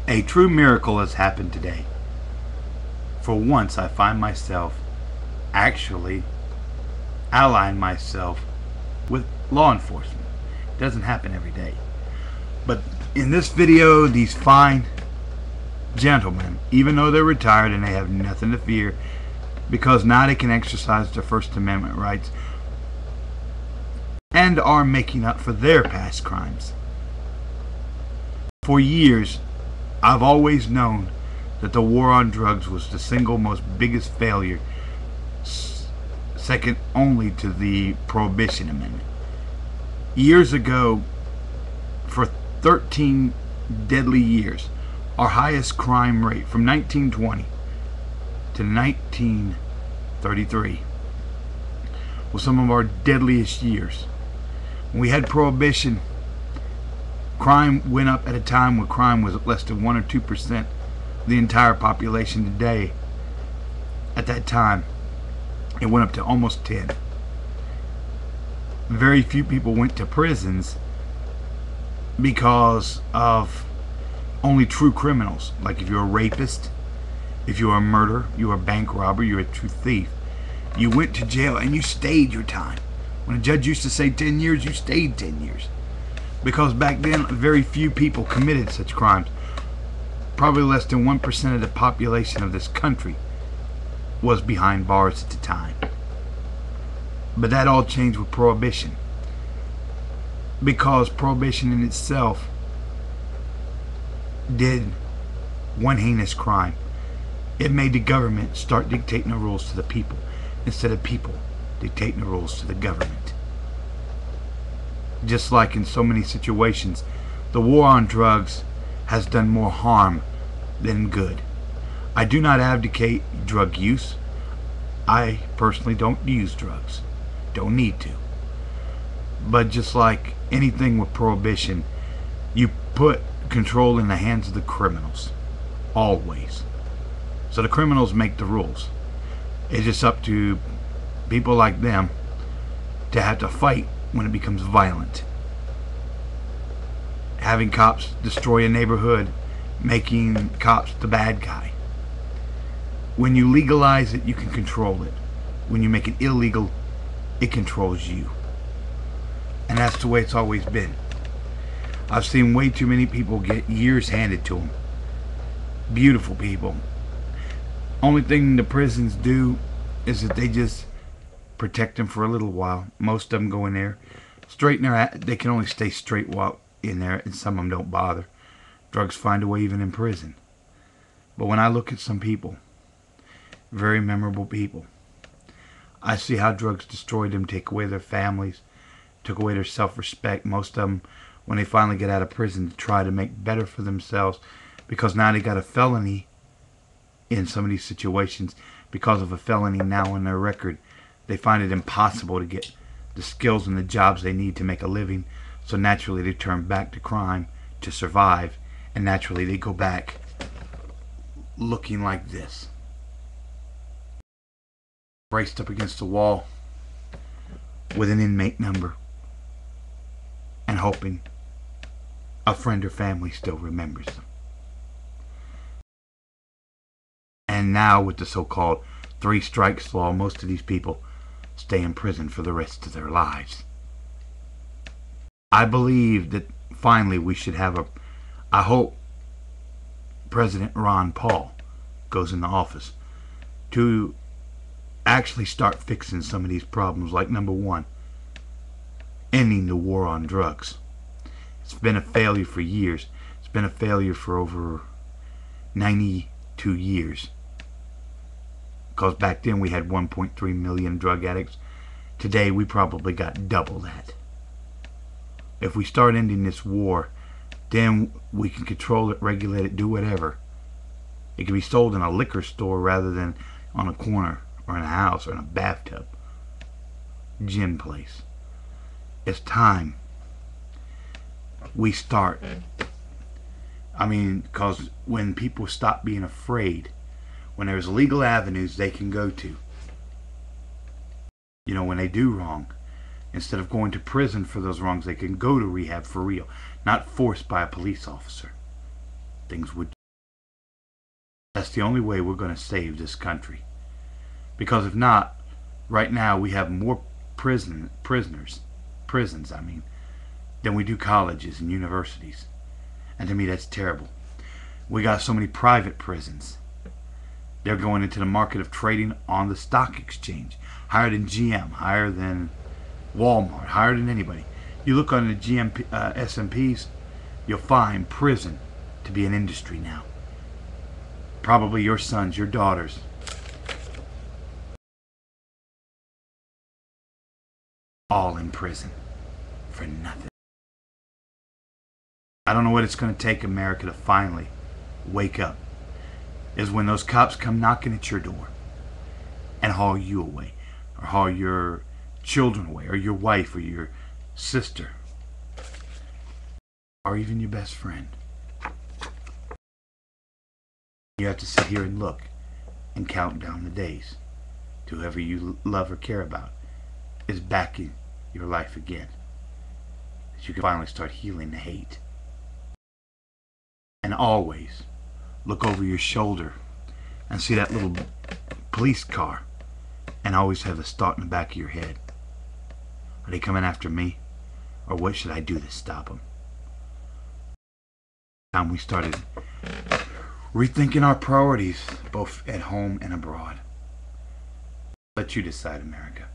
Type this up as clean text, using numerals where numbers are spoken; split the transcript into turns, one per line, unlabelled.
A true miracle has happened today. For once, I find myself actually allying myself with law enforcement. It doesn't happen every day. But in this video, these fine gentlemen, even though they're retired and they have nothing to fear, because now they can exercise their First Amendment rights and are making up for their past crimes. For years, I've always known that the war on drugs was the single most biggest failure, second only to the Prohibition Amendment. Years ago, for 13 deadly years, our highest crime rate from 1920 to 1933 was some of our deadliest years. When we had Prohibition, crime went up at a time when crime was less than 1 or 2% of the entire population. Today, at that time, it went up to almost 10. Very few people went to prisons because of only true criminals. Like if you're a rapist, if you're a murderer, you're a bank robber, you're a true thief, you went to jail and you stayed your time. When a judge used to say 10 years, you stayed 10 years. Because back then, very few people committed such crimes. Probably less than 1% of the population of this country was behind bars at the time. But that all changed with Prohibition. Because Prohibition in itself did one heinous crime. It made the government start dictating the rules to the people instead of people dictating the rules to the government. Just like in so many situations, the war on drugs has done more harm than good. I do not advocate drug use. I personally don't use drugs. Don't need to. But just like anything with Prohibition, you put control in the hands of the criminals. Always. So the criminals make the rules. It's just up to people like them to have to fight when it becomes violent. Having cops destroy a neighborhood, making cops the bad guy. When you legalize it, you can control it. When you make it illegal, it controls you. And that's the way it's always been. I've seen way too many people get years handed to them. Beautiful people. Only thing the prisons do is that they just protect them for a little while. Most of them go in there, straighten their they can only stay straight while in there, and some of them don't bother. Drugs find a way even in prison. But when I look at some people, very memorable people, I see how drugs destroyed them, take away their families, took away their self-respect. Most of them, when they finally get out of prison, try to make better for themselves, because now they got a felony in some of these situations. Because of a felony now on their record, they find it impossible to get the skills and the jobs they need to make a living. So naturally they turn back to crime to survive, and naturally they go back looking like this, braced up against the wall with an inmate number and hoping a friend or family still remembers them. And now with the so-called 3 strikes law, most of these people stay in prison for the rest of their lives. I believe that finally we should have I hope President Ron Paul goes into office to actually start fixing some of these problems, like number 1, ending the war on drugs. It's been a failure for years. It's been a failure for over 92 years. Because back then we had 1.3 million drug addicts. Today we probably got double that. If we start ending this war, then we can control it, regulate it, do whatever. It can be sold in a liquor store rather than on a corner or in a house or in a bathtub. Gin place. It's time we start. I mean, because when people stop being afraid, when there's legal avenues they can go to, you know, when they do wrong, instead of going to prison for those wrongs, they can go to rehab for real, not forced by a police officer. Things would That's the only way we're going to save this country. Because if not, right now we have more prisons, than we do colleges and universities. And to me, that's terrible. We got so many private prisons. They're going into the market of trading on the stock exchange. Higher than GM, higher than Walmart, higher than anybody. You look on the GM S&Ps, you'll find prison to be an industry now. Probably your sons, your daughters. All in prison for nothing. I don't know what it's going to take America to finally wake up. Is when those cops come knocking at your door and haul you away, or haul your children away, or your wife, or your sister, or even your best friend. You have to sit here and look and count down the days to whoever you love or care about is back in your life again. That you can finally start healing the hate. And always look over your shoulder and see that little police car, and always have a thought in the back of your head. Are they coming after me? Or what should I do to stop them? Time we started rethinking our priorities, both at home and abroad. Let you decide, America.